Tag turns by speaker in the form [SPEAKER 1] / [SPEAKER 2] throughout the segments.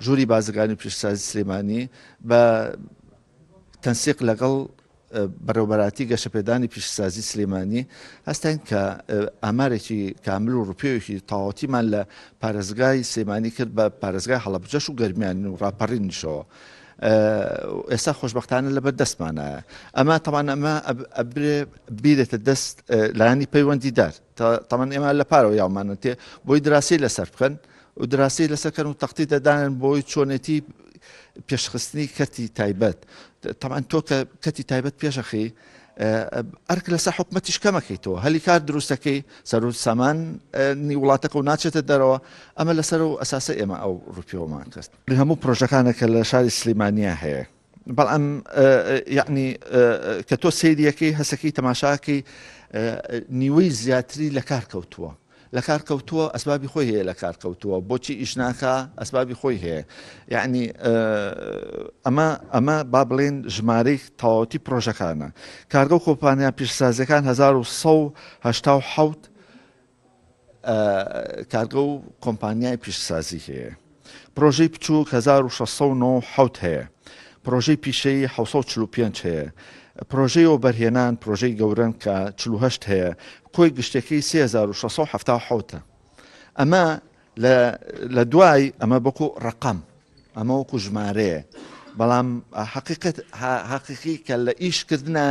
[SPEAKER 1] ژووری بازرگانی پیشسازی سلێمانی بە تەنسیق لەگەڵ بەڕێوەبەراتی گەشەپێدانی پیشسازی سلێمانی هەستین کە ئامارێکی کامل و ڕوپێوێکی تەواوەتیمان لە پارێزگای سلێمانی کرد بە پارێزگای هەڵەبجەش و گەرمیان و ڕاپەڕینیشەوە. ئێستا خۆشببختانە لەبەر دەستمانایە ئەمە تاوان ئەمە ئەبرێ بیرێتە دەست لایانی پەیوەندیدار تامان ئێمە لە پارەوە یاومانە تێ بۆی دراسی لەسەر بکەن و دراسی لەسەرکەن و تەختی دەدانن بۆی چۆنێتی پێشخستنی کەتی تایبەت تاوان تۆ کە کەتی تایبەت پێشەخی ئەرک لەسەر حکومەتیش کەمەکەیتەوە هەلی کار دروستەکەی سەر و سامانی وڵاتەکە و ناچێتە دەرەوە ئەمە لەسەر و ئەساسە ئێمە ئەو ڕوپیەوەمان کرد هەموو پرۆژەکانێکە لە شاری سلێمانیا هەیە بەڵام یعنی کە تۆ سەیریەکەی هەسەکەی تەماشاکەی نیوەی زیاتری لە کار کەوتووە لە کار کەوتووە ئەسبابی خۆی هەیە لە کار کەوتووە بۆچی ئیشناکە ئەسبابی خۆی هەیە یعنی ئەمە با بڵێن ژمارەی تەواوەتی پرۆژەکانە کارگە و کۆمپانیا پیشسازیەکان 1970 کارگە و کۆمپانیای پیشسازی هەیە پرۆژەی بچووک 1697 هەیە پرۆژەی پیشەی 1945 هەیە پرۆژەی وەبەرهێنان پرۆژەی گەورن کە 48 هەیە کۆی گشتەکەی 3677 ئەمە لە دوای ئەمە بەکو ڕقم ئەمە وەکو ژمارەیە بەڵام حەقیقی کە لە ئیشکردنە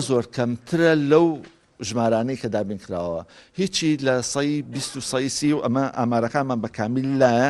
[SPEAKER 1] زۆر کەمترە لەو ژمارانەی کە دابین کراوە هیچی لە 120 و 130 و ئەمە ئامارەکانمان بە کامیل لایە